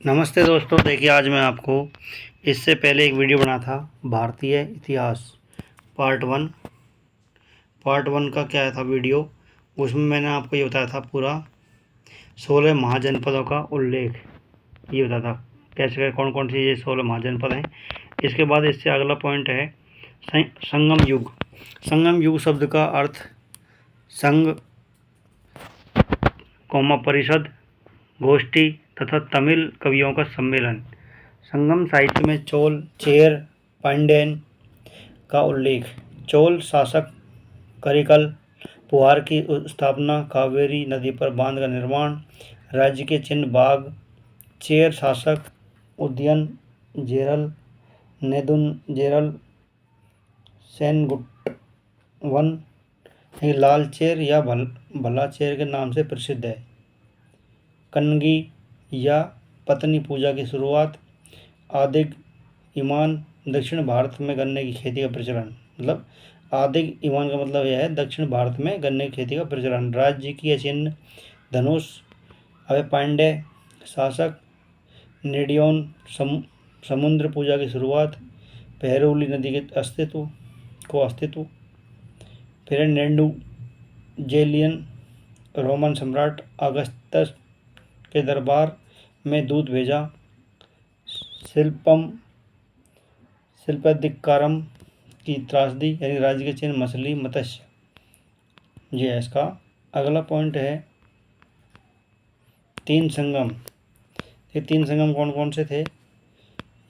नमस्ते दोस्तों, देखिए आज मैं आपको इससे पहले एक वीडियो बना था भारतीय इतिहास पार्ट वन का क्या था वीडियो। उसमें मैंने आपको ये बताया था पूरा 16 महाजनपदों का उल्लेख, ये बताया था कैसे कौन कौन सी ये 16 महाजनपद हैं। इसके बाद इससे अगला पॉइंट है संगम युग। संगम युग शब्द का अर्थ संघ परिषद, गोष्ठी तथा तमिल कवियों का सम्मेलन। संगम साहित्य में चोल, चेर, पांड्यन का उल्लेख। चोल शासक करिकल, पुहार की स्थापना, कावेरी नदी पर बांध का निर्माण, राज्य के चिन्ह बाघ। चेर शासक उदयन, जेरल, नेदुनजेरल, सेनगुट्टवन लाल चेर या भला चेर के नाम से प्रसिद्ध है। कन्नगी या पत्नी पूजा की शुरुआत। आदिग ईमान, दक्षिण भारत में गन्ने की खेती का प्रचलन। मतलब आदिग ईमान का मतलब यह है दक्षिण भारत में गन्ने की खेती का प्रचलन। राज्य की चिन्ह धनुष। अभय पांड्य शासक। नेडियोन समुद्र पूजा की शुरुआत। पहरुली नदी के अस्तित्व। फिर नेंडू जेलियन रोमन सम्राट अगस्तस के दरबार में दूध भेजा। शिल्पाधिकारम की त्रासदी यानी राज्य के चिन्ह मछली, मत्स्य। ये है इसका अगला पॉइंट है तीन संगम। ये तीन संगम कौन कौन से थे?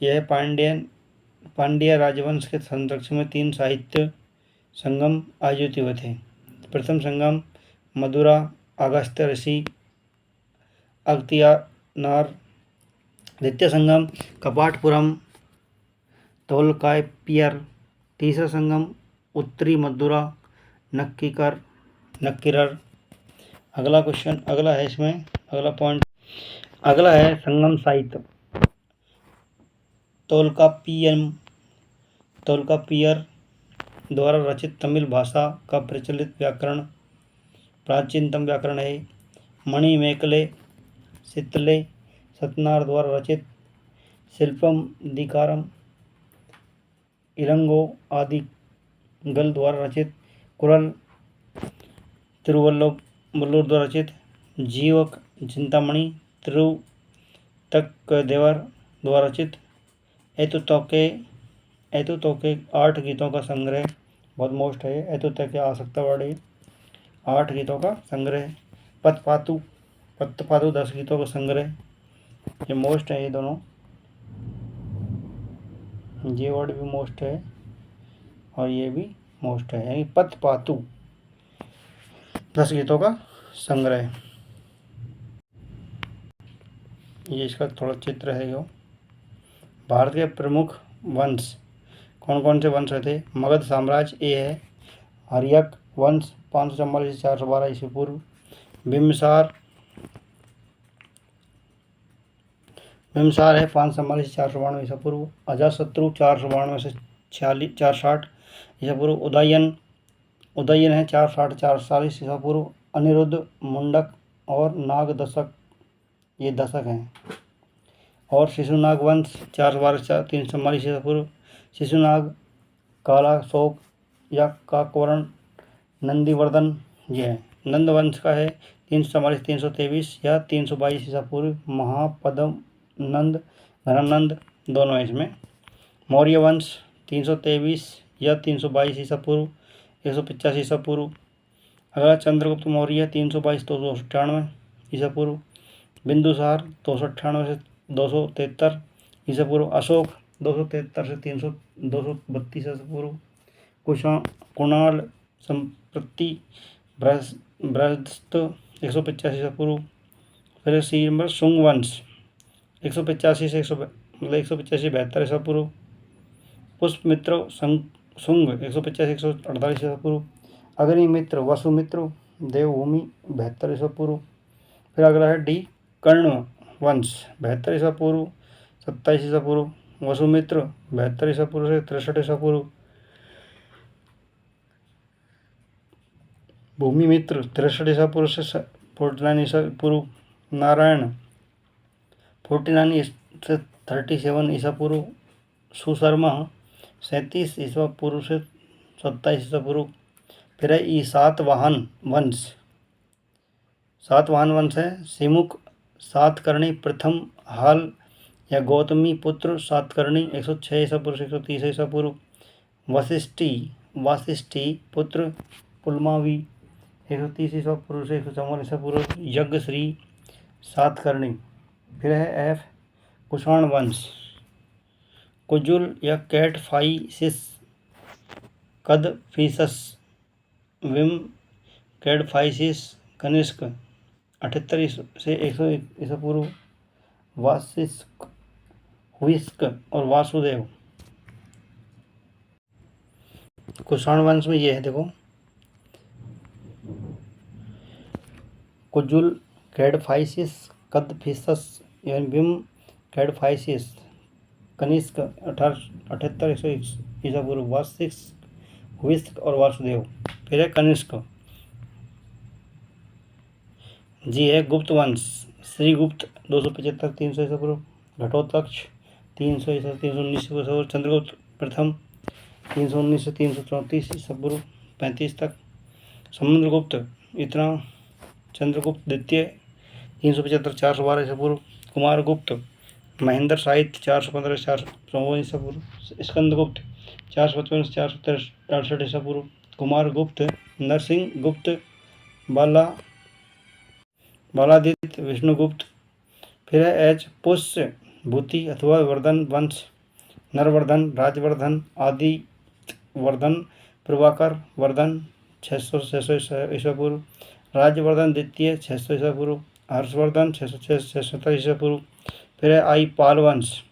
यह पांड्य राजवंश के संरक्षण में तीन साहित्य संगम आयोजित हुए थे। प्रथम संगम मदुरा, अगस्त्य ऋषि, अगतियानार। द्वितीय संगम कपाटपुरम, तोलकापियर। तीसरा संगम उत्तरी मदुरा, नक्किरर। अगला क्वेश्चन अगला है इसमें अगला पॉइंट अगला है संगम साहित्य। तोलकापियर द्वारा रचित तमिल भाषा का प्रचलित व्याकरण प्राचीनतम व्याकरण है। मणिमेकले सितले सतनार द्वारा रचित। शिल्पम दिकारम इलंगो आदि गल द्वारा रचित। कुरल तिरुवल्लुवर द्वारा रचित। जीवक चिंतामणि तिरुतक्कदेवर द्वारा रचित। एतुतोके 8 गीतों का संग्रह, बहुत मोस्ट है। एतुतके आ सकता वर्ड है। 8 गीतों का संग्रह। पतपातु 10 गीतों का संग्रह। ये मोस्ट है, ये दोनों, ये वर्ड भी मोस्ट है और ये भी मोस्ट है, यानी पतपातु 10 गीतों का संग्रह। ये इसका थोड़ा चित्र है। जो भारत के प्रमुख वंश कौन कौन से वंश थे? मगध साम्राज्य ए है। हर्यक वंश 544 से 412 ईस्वी पूर्व। बिम्बिसार है 544 से 492 ईसा पूर्व। अजातशत्रु 492 से 460 ईसा पूर्व। उदयन है 460 440 ईसा पूर्व। अनिरुद्ध, मुंडक और नाग दशक, ये दशक हैं। और शिशुनाग वंश 412 344 ईसा पूर्व। शिशुनाग, काला शोक या काकवर्ण, नंदीवर्धन, ये है। नंद वंश का है 344 323 या 322 ईसा पूर्व। महापद्म नंद, घनानंद दोनों है इसमें। मौर्य वंश 323 या 322 ईसा पूर्व, 185 ईसा पूर्व। अगला चंद्रगुप्त मौर्य 322 298 ईसा पूर्व। बिंदुसार 298 से 273 ईसा पूर्व। अशोक 273 से 232 ईसा पूर्व। कुणाल संप्रति बृहस्पत 185 ईसा पूर्व। फिर सी नंबर शुंग वंश 185 से 185 ईसा पूर्व। पुष्पमित्र शुंग 185 148 ईसा पूर्व। अग्निमित्र वसुमित्र देवभूमि 72 ईसा पूर्व। फिर अगला है डी कर्ण वंश 72 ईसा पूर्व 27 ईसा पूर्व। वसुमित्र 72 ईसा पूर्व से 63 ईसा पूर्व। भूमिमित्र 63 ईसा पूर्व से 49 ईसा पूर्व। नारायण 49 से 37 ईसा पूर्व। सुशर्मा 37 ईसा पूर्व से 27 ईसा पूर्व। फिर है ई सातवाहन वंश। सातवाहन वंश है सिमुक सातकर्णी प्रथम हाल या गौतमी पुत्र सातकर्णी 106 ईसा पूर्व से 130 ईसा पूर्व। वासिष्ठी पुत्र पुलमावी 130 ईसा पूर्व से 154 ईसा पूर्व। यज्ञश्री सातकर्णी। फिर है एफ कुषाण वंश। कुजुल या कैटफाइसिस कदफिसस विम कैडफाइसिस कनिष्क 78 से 100 ईसा पूर्व। वासिष्क हुइस्क और वासुदेव। कुषाण वंश में ये है देखो, कुजुल कैडफाइसिस कदफिसस विम कैडफाइसिस कनिष्क 78 100 ईसा पूर्व। वासिष्क हुइस्क और वासुदेव। फिर है कनिष्क। जी है गुप्त वंश। श्रीगुप्त 275 300 ईसा पूर्व। घटोत्कच 300 ईसा 319 ईसा पूर्व। चंद्रगुप्त प्रथम 319 से 334 ईसा पूर्व 35 तक। समुद्रगुप्त इतना। चंद्रगुप्त द्वितीय 375 412 ईसा पूर्व। कुमारगुप्त महेंद्र साहित्य 415 से 454 ईसा पूर्व। स्कंदगुप्त 455 से 468 ईसा पूर्व। कुमारगुप्त नरसिंह गुप्त बालादित्य विष्णुगुप्त। फिर है एच पुष्य भूति अथवा वर्धन वंश। नरवर्धन राजवर्धन आदिवर्धन प्रभाकर वर्धन 600 ईसा पूर्व। राज्यवर्धन द्वितीय 600 ईसा पूर्व। हर्षवर्धन 670 ईसा पूर्व। फिर है आई पाल वंश।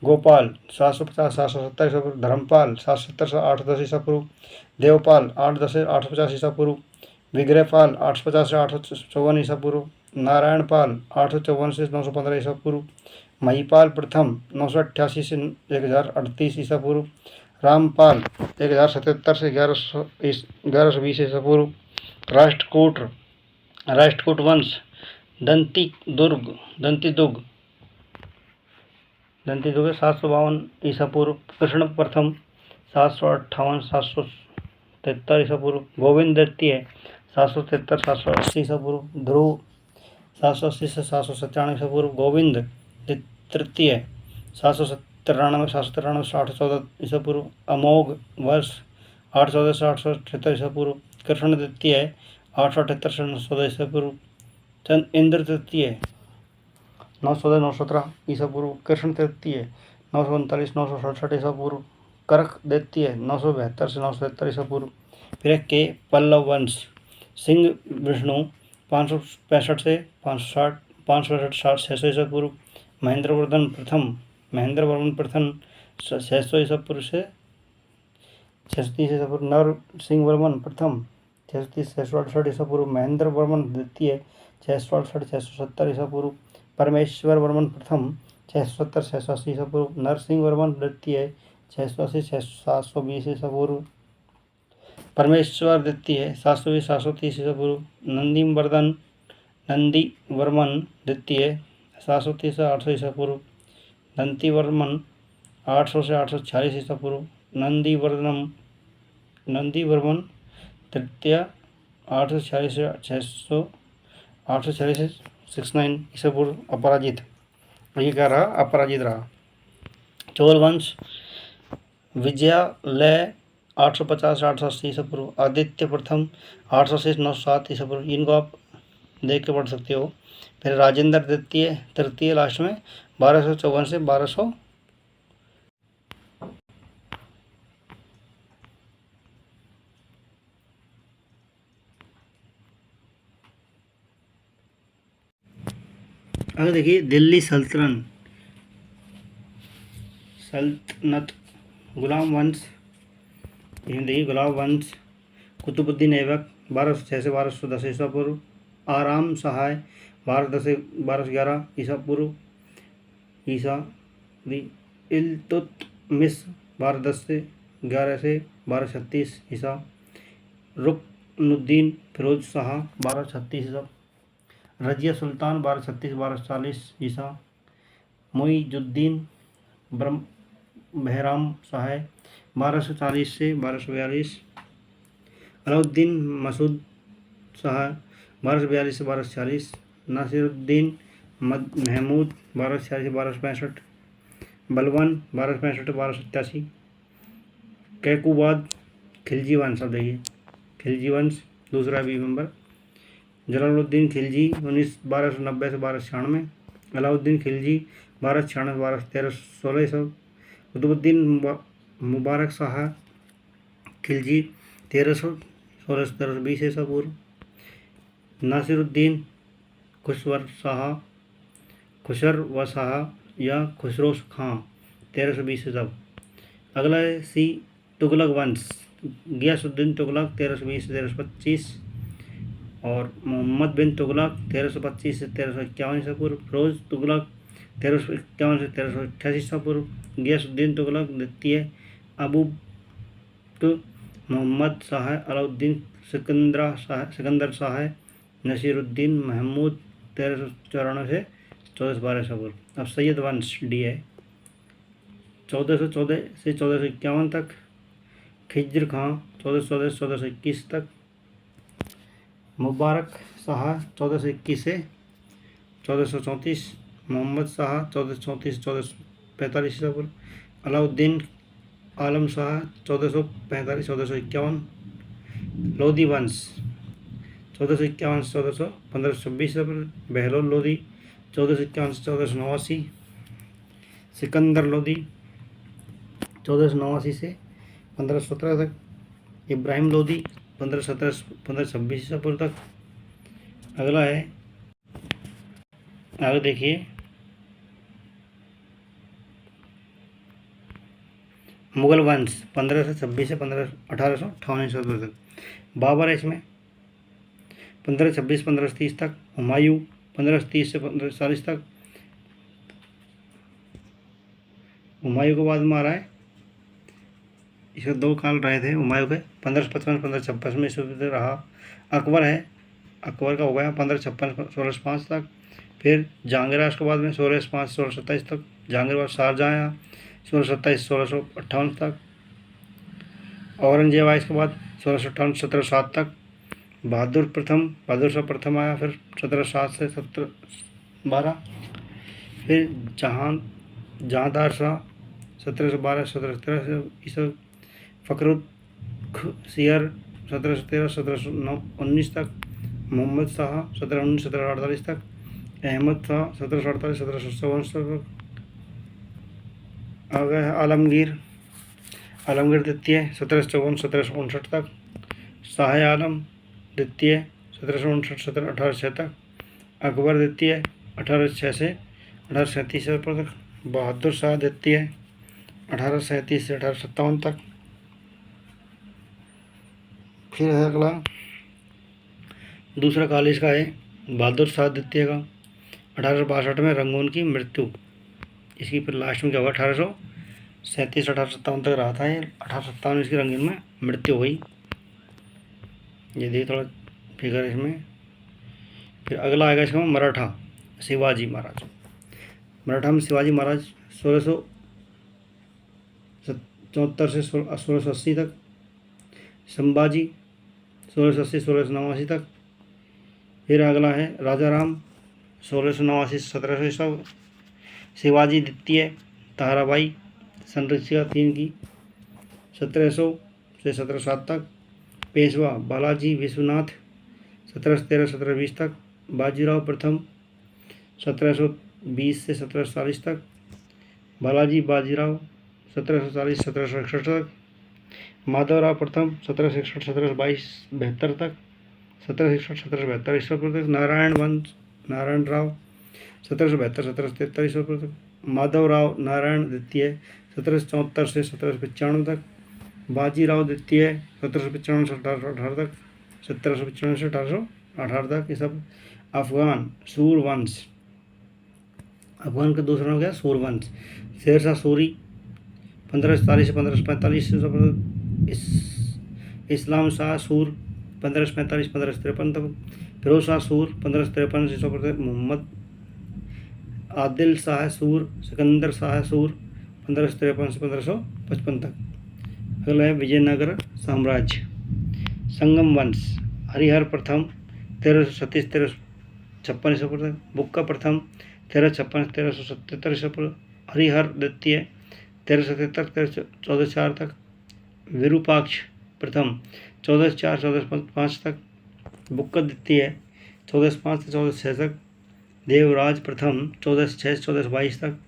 गोपाल 750 770 ईसा पूर्व। धर्मपाल 770 से 810 ईसा पूर्व। देवपाल 810 से 850 ईसा पूर्व। विग्रहपाल 850 से 854 ईसा पूर्व। नारायणपाल 854 से 915 ईसा पूर्व। महिपाल प्रथम 988 से 1038 ईसा पूर्व। रामपाल 1077 से 1120 ईसा पूर्व। राष्ट्रकूट वंश। दंतीदुर्ग 752 ईसा पूर्व। कृष्ण प्रथम 758 773 ईसा पूर्व। गोविंद द्वितीय 773 780 ईसा पूर्व। ध्रुव 780 से 797 ईसा पूर्व। गोविंद तृतीय 793 से 814 ईसा पूर्व। अमोघ वर्ष 814 से 878 ईसा पूर्व। कृष्ण द्वितीय 878 से 914 ईसा पूर्व। इंद्र तृतीय 917 ईसा पूर्व। कृष्ण तृतीय 939 967 ईसा पूर्व। कर्क द्वितीय 972 से 977 ईसा पूर्व। फिर के पल्लव वंश। सिंह विष्णु 565 से 560 600 ईसा पूर्व। महेंद्र वर्मन प्रथम 600 ईसा पूर्व से 630 ईसा पूर्व। नर सिंह वर्मन प्रथम 630 668 ईसा पूर्व। महेंद्र वर्मन द्वितीय 668 670 ईसा पूर्व। परमेश्वर वर्मन प्रथम 670 680 ईसा पूर्व। नरसिंह वर्मन द्वितीय 680 720 ईसा पूर्व। परमेश्वर द्वितीय 720 730 ईसा पूर्व। नंदी वर्मन द्वितीय 730 से 800 ईसा पूर्व। दंती वर्मन 800 से 846 ईसा पूर्व। नंदी वर्मन तृतीय 846 से 846 से 69 ईसा पूर्व। अपराजित ये क्या रहा? अपराजित रहा। चोल वंश। विजयालय 850 से 880 ईसा पूर्व। आदित्य प्रथम 800 से 907 ईसा पूर्व। इनको आप देख के पढ़ सकते हो। फिर राजेंद्र द्वितीय तृतीय लास्ट में 1254 से 1200। अगर देखिए दिल्ली सल्तनत गुलाम वंश। देखिए गुलाम वंश। कुतुबुद्दीन ऐबक 1206 से 1210 ईसा पूर्व। आराम सहाय 1210 से 1211 ईसा पूर्व ईसा। इल्तुतमिश 1210 से 11 से 1236 ईसा। रुकनुद्दीन फिरोज शाह 1236 ईसा। रजिया सुल्तान 1236 1240 ईसा। मुइजुद्दीन बहराम सहाय 1240 से 1242, अलाउद्दीन मसूद शाह 1242 से 1240, नासिरुद्दीन महमूद 1246 से 1265, बलवान 1265 से 1287, कैकुबाद खिलजी वंश। अब देखिए खिलजी वंश दूसरा भी मेंबर, जलालुद्दीन खिलजी 1290 से 1296, अलाउद्दीन खिलजी 1296 1213 1600, कुतुबुद्दीन मुबारक शाह खिलजी 1300 16 1320 ईसा पूर्व, नासिरुद्दीन खुसर व शाह या खुसरो खां 1320 ईसा। अगला है सी तुगलक वंश, गियासुद्दीन तुगलक 1320 से 1325 और मोहम्मद बिन तुगलक 1325 से 1351 ईसा पूर्व, फिरोज तुगलक 1351 से 1388 ईसा पूर्व, गियासुद्दीन तुगलक द्वितीय, अबू मोहम्मद शाह, अलाउद्दीन सिकंदर शाह, नसीरुद्दीन महमूद 1394 से 1412 ईसा पूर्व। अब सैयद वंश डी है 1414 से 1451 तक, खिज्र खां 1414 से 1421 तक, मुबारक शाह 1421 से 1434, मोहम्मद शाह 1434 से 1445 ईसा पूर्व, अलाउद्दीन आलम शाह 1445 1451, लोधी वंश 1451 से 1526 ईसा पूर्व, बहलोल लोधी 1451 से 1489, सिकंदर लोधी 1489 से 1517 तक, इब्राहिम लोधी 1517 से 1526 ईसा पूर्व तक। अगला है, आगे देखिए मुगल वंश 1526 से 1858 ईसा पूर्व तक, बाबर है इसमें 1526 1530 तक, हुमायूं 1530 से 1540 तक, हुमायूं के बाद मारा है, इसके दो काल रहे थे हुमायूं के 1555 1556 में ईस्वी रहा। अकबर है, अकबर का हो गया 1556 1605 तक, फिर जहांगीर उसके बाद में 1605 1627 तक, जहांगीर बाद शाहजहाँ आया 1627 1658 तक, औरंगजेब आया इसके बाद 1658 1707 तक, बहादुर शाह प्रथम आया फिर 1707 से 1712, फिर जहांदार शाह 1712 1713 ईसा, फखरुद्दीन 1713 1719 तक, मोहम्मद शाह 1719 1748 तक, अहमद शाह 1748 1754 तक। आ गया है आलमगीर द्वितीय 1754 1759 तक, शाह आलम द्वितीय 1759 1806 तक, अकबर द्वितीय 1806 से 1837 तक, बहादुर शाह द्वितीय 1837 से 1857 तक। फिर है अगला दूसरा काल इसका है बहादुर शाह द्वितीय का 1862 में रंगून की मृत्यु, इसकी फिर लास्ट में क्या हुआ 1837 1857 तक रहा था ये, 1857 इसकी रंगून में मृत्यु हुई। ये देखिए थोड़ा फिगर इसमें। फिर अगला आएगा इसका मराठा शिवाजी महाराज, मराठा में शिवाजी महाराज 1674 से 1680 तक, संभाजी 1680 1689 तक। फिर अगला है राजा राम 1689 से 1700 ईसा, शिवाजी द्वितीय ताराबाई संरक्षिका 3 की 1700 से 1707 तक, पेशवा बालाजी विश्वनाथ 1713 1720 तक, बाजीराव प्रथम 1720 से 1740 तक, बाजीराव 1740 1761 तक, माधवराव प्रथम 1761 1722 72 तक, 1761 1772 ईसा पूर्व तक, नारायण राव 1772 1773 ईसा पूर्व तक, माधवराव नारायण द्वितीय 1774 से 1795 तक, बाजीराव द्वितीय 1795 से 1818 तक, 1795 से 1818 तक। ये सब अफगान सूरवंश, अफगान का दूसरा नाम क्या सूरवंश, शेरशाह सूरी 1547 से 1545, इस्लाम शाह सूर 1545 1553 तक, फिरोज शाह सूर 1553 से 1553, मोहम्मद आदिल शाह सूर, सिकंदर शाह सूर 1553 से 1555 तक। अगला है विजयनगर साम्राज्य। संगम वंश, हरिहर प्रथम 1337 1356 ईसा पूर्व तक, बुक्का प्रथम 1356 1377 ईसा पूर्व, हरिहर द्वितीय 1377 1404 तक, विरूपाक्ष प्रथम 1404 1405 तक, बुक्का द्वितीय 1405 से 1406 तक, देवराज प्रथम 1406 से 1422 तक,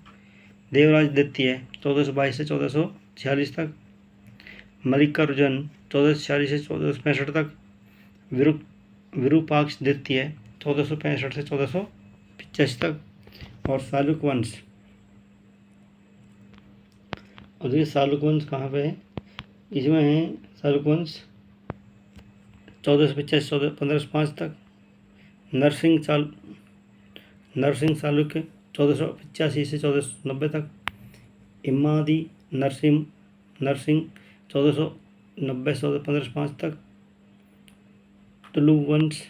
देवराज द्वितीय 1422 से 1446 तक, मल्लिकार्जुन 1446 से 1465 तक, विरूपाक्ष द्वितीय 1465 से 1485 तक, और शालुक वंश। और देखिए शालुक वंश कहाँ पे है, इसमें है शालुक वंश 1485 1505 तक, नरसिंह चालुक्य 1485 से 1490 तक, इमादी नरसिंह 1490 से 1505 तक, तुलु वंश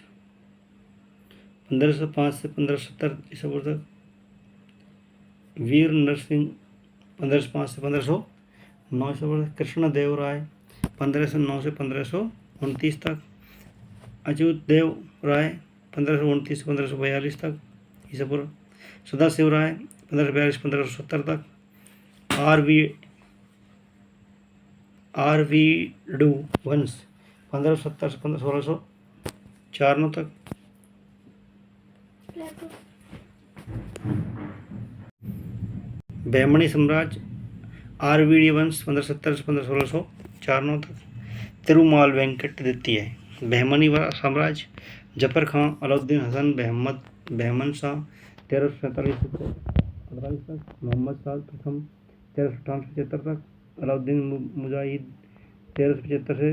1505 से 1570 ईसा पूर्व तक, वीर नरसिंह 1505 से 1509 ईसा पूर्व तक, कृष्णदेव राय 1509 से 1529 तक, अच्युत देव राय 1529 से 1542 तक ईसा पूर्व, सदाशिव राय 1542 से 1570 तक, आरवीडू वंश 1570 से 1604 तक, बहमनी साम्राज्य आरवीडी वंश 1570 से 1604 तक, तिरुमाल वेंकट द्वितीय, बहमनी साम्राज्य जफर खां अलाउद्दीन हसन बहमन शाह 1347 से 15 तक, मोहम्मद साद प्रथम 1358 से 75 तक, अलाउद्दीन मुजाहिद 1375 से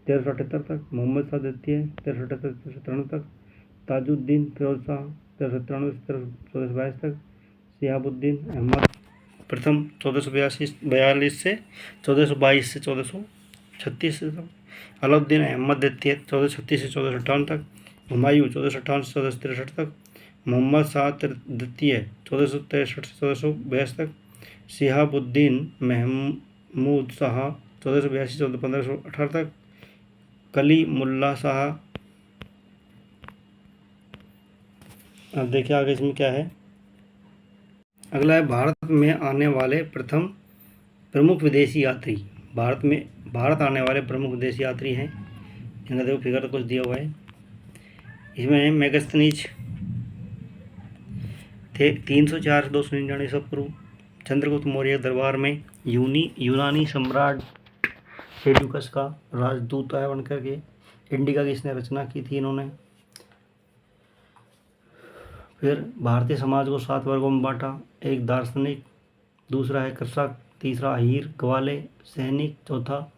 1378 तक, मोहम्मद साद द्वितीय 1378 से 1397 तक, ताजुद्दीन फिरोज शाह 1397 से 1422 तक, शिहाबुद्दीन अहमद प्रथम 1442 से 1422 से 1436 तक, अलाउद्दीन अहमद द्वितीय 1436 से 1458 तक, हुमायूं 1458 से 1463 तक, मोहम्मद साद द्वितीय 1463 से 1482 तक, शिहाबुद्दीन महमूद शाह 1482 से 1518 तक, कली मुल्ला शाह। अब देखिए आगे इसमें क्या है। अगला है भारत में आने वाले प्रथम प्रमुख विदेशी यात्री। भारत आने वाले प्रमुख विदेशी यात्री हैं, इनका देखो फिगर तो कुछ दिया हुआ है। इसमें है मेगस्थनीज थे 304 से 299 ईसा पूर्व, चंद्रगुप्त मौर्य दरबार में यूनानी सम्राट सेल्यूकस का राजदूत आया बन करके। इंडिका की इसने रचना की थी इन्होंने। फिर भारतीय समाज को 7 वर्गों में बांटा, एक दार्शनिक, दूसरा है कृषक, तीसरा हीर ग्वाले सैनिक, चौथा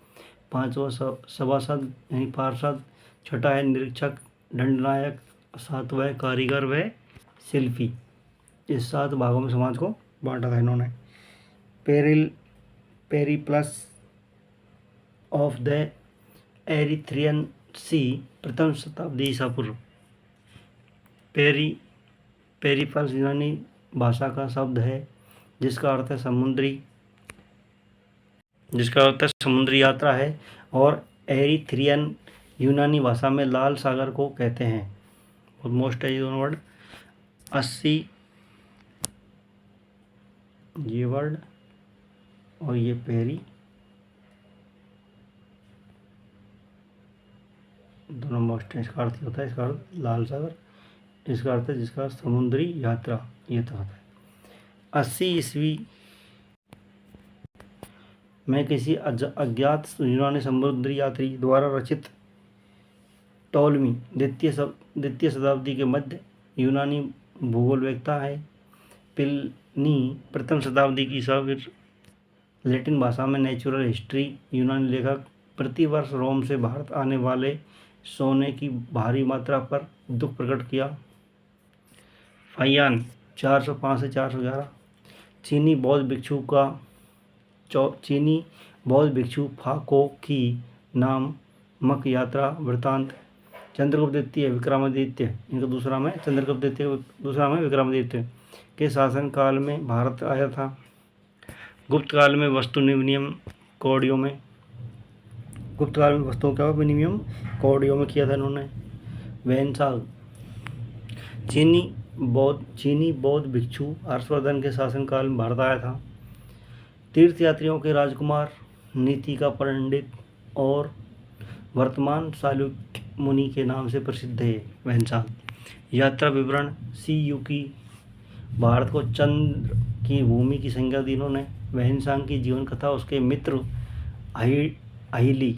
5वां सभासद यानी पार्षद, छठा है निरीक्षक दंडनायक, 7वां है कारीगर व शिल्पी। इस 7 भागों में समाज को बांटा था इन्होंने। पेरिप्लस ऑफ द एरिथ्रियन सी प्रथम शताब्दी ईसा पूर्व। पेरिप्लस यूनानी भाषा का शब्द है जिसका अर्थ है समुद्री यात्रा है, और एरिथ्रियन यूनानी भाषा में लाल सागर को कहते हैं। बहुत मोस्ट है ये दोनों वर्ड। 80 ये वर्ड और ये पेरी दोनों मोस्ट है। इसका अर्थ होता है, इसका अर्थ लाल सागर, इसका अर्थ है जिसका समुद्री यात्रा, ये तो होता है। 80 ईस्वी में किसी अज्ञात यूनानी समुद्री यात्री द्वारा रचित टॉलमी द्वितीय शताब्दी के मध्य यूनानी भूगोलवेत्ता है। प्लिनी प्रथम शताब्दी की ईसा लैटिन भाषा में नेचुरल हिस्ट्री। यूनानी लेखक प्रतिवर्ष रोम से भारत आने वाले सोने की भारी मात्रा पर दुख प्रकट किया। फाइयान 405 से 411। चीनी बौद्ध भिक्षु फाको की नामक यात्रा वृत्तांत चंद्रगुप्त द्वितीय विक्रमादित्य, इनका दूसरा में चंद्रगुप्त द्वितीय, दूसरा में विक्रमादित्य के शासनकाल में भारत आया था। गुप्त काल में वस्तु विनिमय कौड़ियों में, गुप्त काल में वस्तुओं का विनिमय कौड़ियों में किया था इन्होंने। वैनसांग चीनी बौद्ध भिक्षु हर्षवर्धन के शासनकाल में भारत आया था। तीर्थयात्रियों के राजकुमार, नीति का पंडित और वर्तमान चालुक्य मुनि के नाम से प्रसिद्ध है वैनसांग। यात्रा विवरण सी यू की भारत को चंद्र की भूमि की संज्ञा दी इन्होंने। वैनसांग की जीवन कथा उसके मित्र अहिली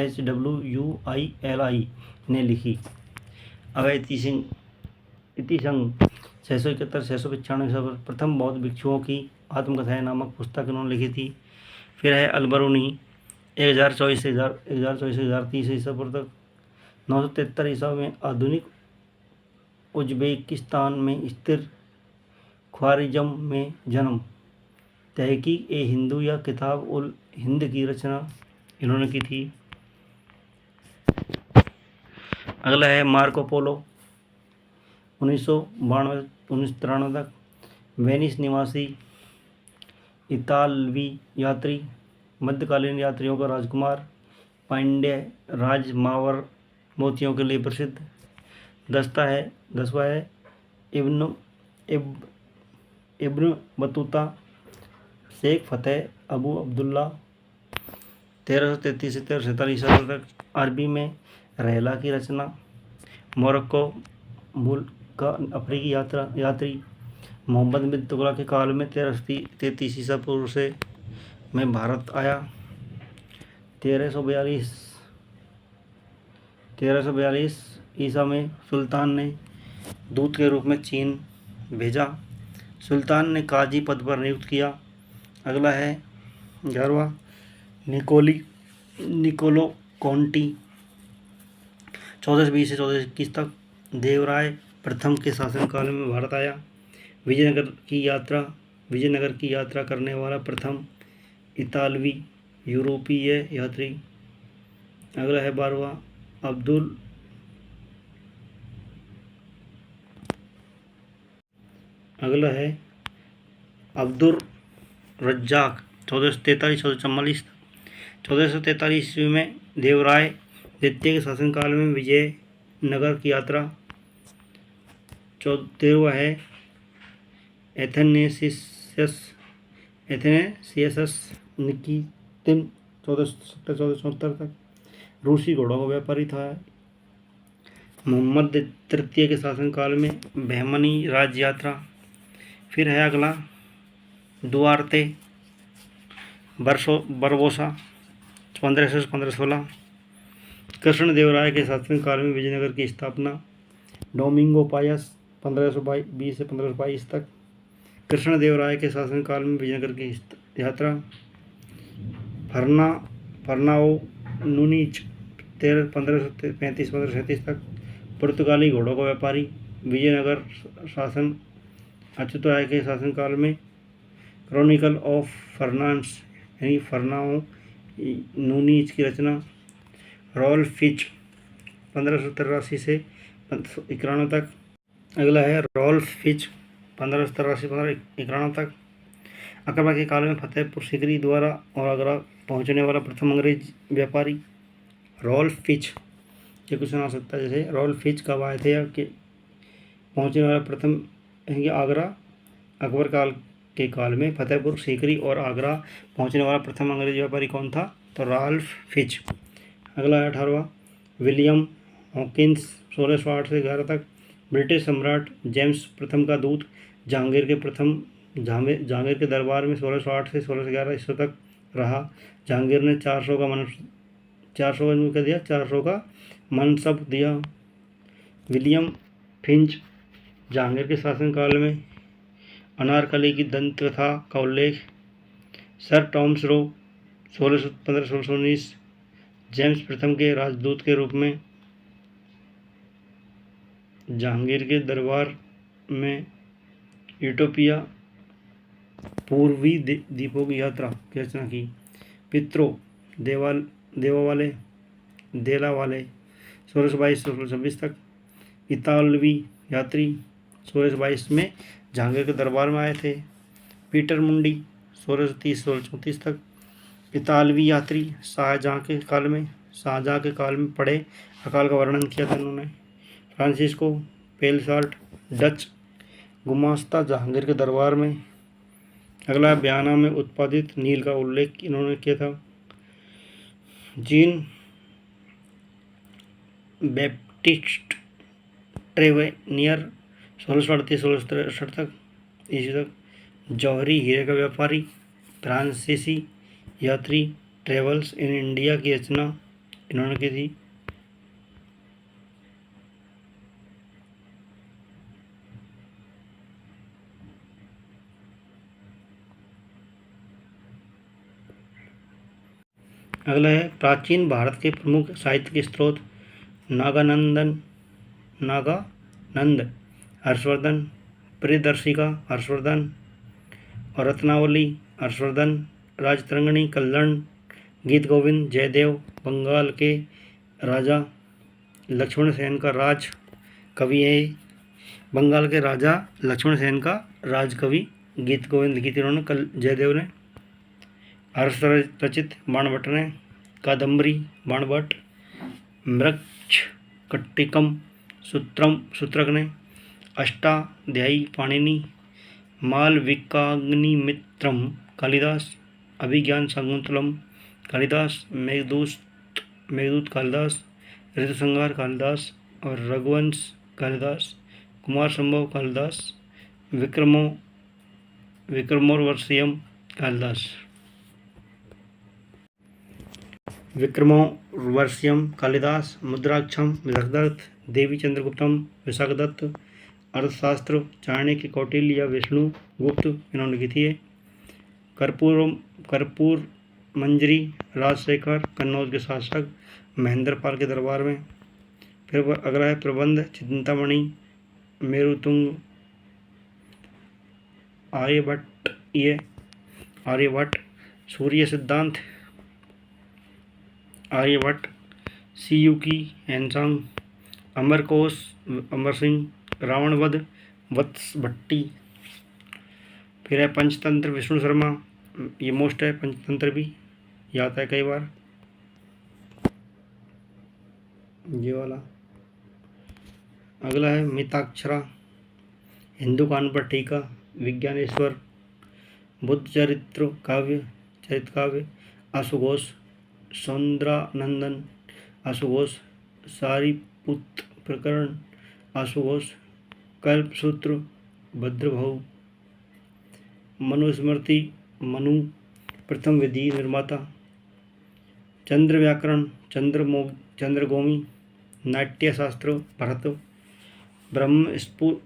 HWUILI ने लिखी। अवय इतिसंग 671-695 ईसा पर प्रथम बौद्ध भिक्षुओं की आत्मकथाएं नामक पुस्तक इन्होंने लिखी थी। फिर है अलबरूनी 1024 से 1030 ईसा पूर्व तक। 973 ईसा में आधुनिक उज्बेकिस्तान में स्थिर ख्वारिज़म में जन्म। तहकीक ए हिंदू या किताब उल हिंद की रचना इन्होंने की थी। अगला है मार्को पोलो 1993 तक, वेनिस निवासी इतालवी यात्री, मध्यकालीन यात्रियों का राजकुमार, पांड्य राजमावर मोतियों के लिए प्रसिद्ध। 10वां है इब्न बतूता, शेख फतेह अबू अब्दुल्ला 1333 से 1347 ईसा तक। अरबी में रहला की रचना। मोरक्को मूल का अफ्रीकी यात्री मोहम्मद बिन तुगलक के काल में 1333 ईसा पूर्व से में भारत आया। 1342 ईसा में सुल्तान ने दूत के रूप में चीन भेजा। सुल्तान ने काजी पद पर नियुक्त किया। अगला है 11वां निकोलो कोंटी 1420 से 1421 तक। देवराय प्रथम के शासनकाल में भारत आया। विजयनगर की यात्रा करने वाला प्रथम इतालवी यूरोपीय यात्री। अगला है 12वां अब्दुल रज्जाक 1443-1444। 1443 ईस्वी में देवराय द्वितीय के शासनकाल में विजयनगर की यात्रा। 13वां है एथेनेसियस निकीतिन 1470-1474 तक, रूसी घोड़ों का व्यापारी था। मोहम्मद तृतीय के शासनकाल में बहमनी राज्य यात्रा। फिर है अगला दुआर्ते बरबोसा 1500 से 1516। कृष्णदेवराय के शासनकाल में विजयनगर की स्थापना। डोमिंगो पायस 1520 से 1522 तक। कृष्णदेवराय के शासनकाल में विजयनगर की यात्रा। फर्नाओ नूनीज 1535-1537 तक, पुर्तगाली घोड़ों का व्यापारी। विजयनगर शासन। अच्युत राय के शासनकाल में क्रॉनिकल ऑफ फर्नांस यानी फर्नाओ नूनीज की रचना। रॉल्फ फिच 1583 से 1591 तक। अगला है रॉल्फ फिच 1583-1591 तक। अकबर के काल में फतेहपुर सीकरी द्वारा और आगरा पहुंचने वाला प्रथम अंग्रेज व्यापारी। रॉल्फ फिच, ये क्वेश्चन आ सकता है, जैसे रॉल्फ फिच कब आए थे या कि पहुंचने वाला प्रथम आगरा। अकबर के काल में फतेहपुर सीकरी और आगरा पहुंचने वाला प्रथम अंग्रेज व्यापारी कौन था? तो रॉल्फ फिच। अगला है 18वां विलियम हॉकिंस 1608 से 11 तक, ब्रिटिश सम्राट जेम्स प्रथम का दूत, जहांगीर के दरबार में 1608 से 1611 ईस्वी तक रहा। जहांगीर ने 400 का मनसब दिया। विलियम फिंच जहांगीर के शासनकाल में अनारकली की दंत कथा का उल्लेख। सर टॉमस रो 1615-1619 जेम्स प्रथम के राजदूत के रूप में जहांगीर के दरबार में यूटोपिया पूर्वी द्वीपों की यात्रा की रचना की। पित्रो देला वाले 1622 से 1626 तक। इतालवी यात्री 1622 में जहांगीर के दरबार में आए थे। पीटर मुंडी 1630 1634 तक। इतालवी यात्री शाहजहाँ के काल में पड़े अकाल का वर्णन किया था इन्होंने। फ्रांसिस्को पेलसार्ट डच गुमास्ता जहांगीर के दरबार में। अगला बयाना में उत्पादित नील का उल्लेख इन्होंने किया था। जीन बैप्टिस्ट ट्रेवेनियर 1638 तक ईस्वी तक। जौहरी हीरे का व्यापारी फ्रांसीसी यात्री ट्रेवल्स इन इंडिया की रचना इन्होंने की थी। अगला है प्राचीन भारत के प्रमुख साहित्य के स्रोत। नागानंद हर्षवर्धन, प्रियदर्शिका हर्षवर्धन और रत्नावली हर्षवर्धन, राजतरंगिणी कल्हण, गीत गोविंद जयदेव, बंगाल के राजा लक्ष्मण सेन का राज कवि है। बंगाल के राजा लक्ष्मण सेन का राज कवि गीत गोविंद लिखी थी उन्होंने जयदेव ने। हर्ष रचित बाणभट्ट ने। कादम्बरी बाणभट्ट। मृक्ष कट्टिकम सूत्रक ने। अष्टाध्यायी पाणिनि। मालविकाग्निमित्रम कालिदास। अभिज्ञान शाकुंतलम कालिदास। मेघदूत कालिदास। ऋतुसंहार कालिदास और रघुवंश कालिदास। कुमार संभव कालिदास। विक्रमोर्वशीयम कालिदास। विक्रमोर्वशीयम कालिदास। मुद्राक्षम विदग्धदत्त। देवी चंद्रगुप्तम विशाखदत्त। अर्थशास्त्र चाणक्य कौटिल्य या विष्णु गुप्त इन्होंने लिखी है। कर्पूर मंजरी राजशेखर कन्नौज के शासक महेंद्रपाल के दरबार में। फिर अगला है प्रबंध चिंतामणि मेरुतुंग आर्यभट्ट। सूर्य सिद्धांत आर्यभट्ट। सीयुकी एनसांग। अमरकोश अमर सिंह। रावणवध वत्स भट्टी। फिर है पंचतंत्र विष्णु शर्मा, ये मोस्ट है पंचतंत्र भी याद है कई बार ये वाला। अगला है मिताक्षरा हिंदू कानून पर टीका। विज्ञानेश्वर बुद्ध चरित्र काव्य आशुघोष। सौंदरानंदन आशुघोष। सारीपुत प्रकरण आशुघोष। कल्पसूत्र भद्रभाऊ। मनुस्मृति मनु प्रथम विधि निर्माता। चंद्र व्याकरण चंद्रगोमी। नाट्यशास्त्र भरत। ब्रह्मस्फुट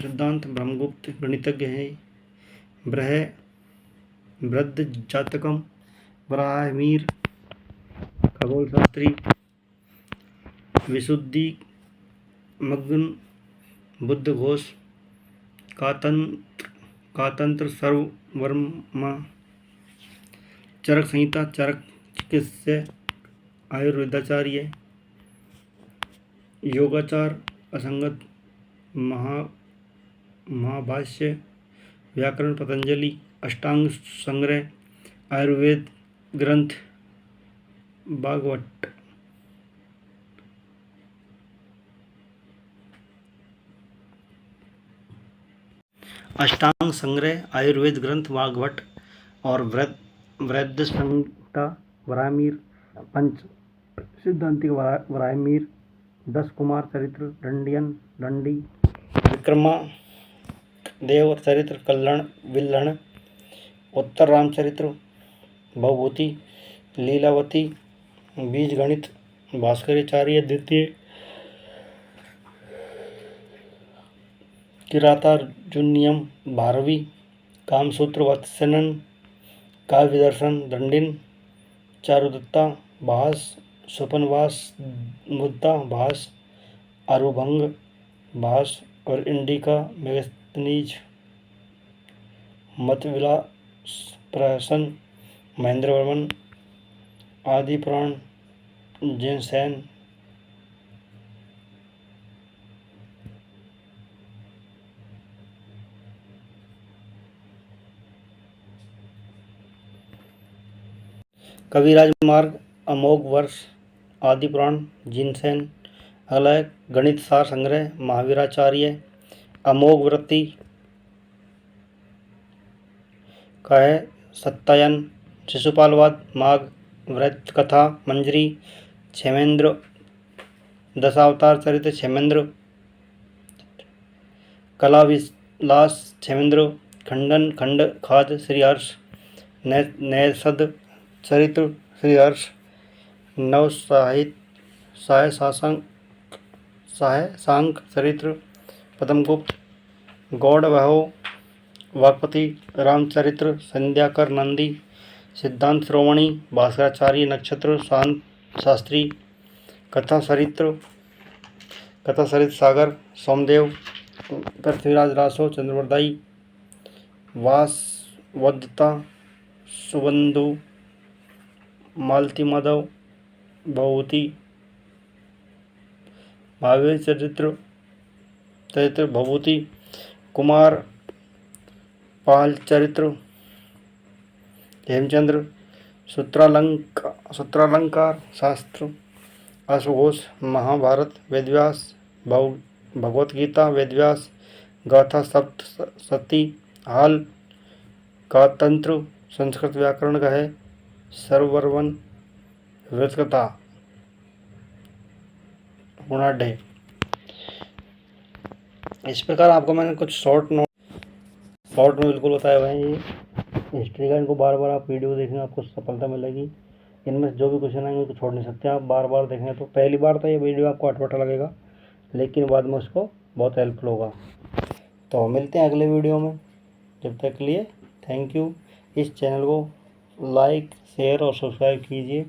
सिद्धांत ब्रह्मगुप्त गणितज्ञ है। बृहद जातकम ब्राह्मीर खगोल शास्त्री। विशुद्धि मग्न बुद्ध घोष। कातंत्र सर्ववर्मा। चरक संहिता चरक चिकित्स्य आयुर्वेदाचार्य। योगाचार असंगत महाभाष्य। व्याकरण पतंजलि। अष्टांग संग्रह आयुर्वेद ग्रंथ भागवत। अष्टांग संग्रह आयुर्वेद ग्रंथ भागवत और वृद्ध संहिता वराहमिहिर। पंच सिद्धांतिक वराहमिहिर। 10 कुमार चरित्र दंडी। विक्रमादेव चरित्र विल्हण। उत्तर रामचरित्र भवभूति। लीलावती बीज गणित भास्कराचार्य द्वितीय। किरातार्जुनीयम भारवी। कामसूत्र वत्सनन। काव्य दर्शन दंडिन। चारुदत्ता भास। स्वपनवास मुद्दा भास। आरुभंग भास और इंडिका मेगस्थनीज। मतविलास प्रहसन महेंद्रवर्मन। आदि पुराण जैनसेन। कविराज मार्ग, अमोघ वर्ष, आदि पुराण, जिनसेन। अगला है गणित सार संग्रह, महावीराचार्य। अमोघ वृत्ति का है सत्तायन। शिशुपालवाद, माघ। वृत्त कथा, मंजरी। क्षेमेंद्र, दशावतार चरित्र, क्षेमेंद्र। कला विलास, क्षेमेंद्र। खंडन खंड खाद, श्री हर्ष। नैषध चरित्र, श्री हर्ष। नव साय सांक चरित्र, पद्मगुप्त। गौड़ वहो, वाकपति, रामचरित्र, संध्याकर नंदी। सिद्धांत श्रोमणी, भास्कराचार्य, नक्षत्र शास्त्री। कथा सरित्र सागर, सोमदेव। पृथ्वीराज रासो, चंद्रवरदाई। वासवदत्ता, सुबंधु। मालती माधव, भभूति। महावीर चरित्र भभूति। कुमार पाल चरित्र, हेमचंद्र। सूत्रालंकार शास्त्र, अश्वघोष। महाभारत, वेदव्यास। भगवत गीता, वेदव्यास। गाथा सप्तशती, हाल। का तंत्र, संस्कृत व्याकरण का है सर्ववर्मन। वृत्तकथा, गुणाढ्य। इस प्रकार आपको मैंने कुछ शॉर्ट में बिल्कुल बताया हुआ है। ये हिस्ट्री का, इनको बार बार आप वीडियो देखेंगे आपको सफलता मिलेगी। इनमें से जो भी क्वेश्चन आएंगे तो छोड़ नहीं सकते आप, बार बार देखेंगे। तो पहली बार तो ये वीडियो आपको अटपटा लगेगा, लेकिन बाद में उसको बहुत हेल्पफुल होगा। तो मिलते हैं अगले वीडियो में, जब तक के लिए थैंक यू। इस चैनल को लाइक, शेयर और सब्सक्राइब कीजिए।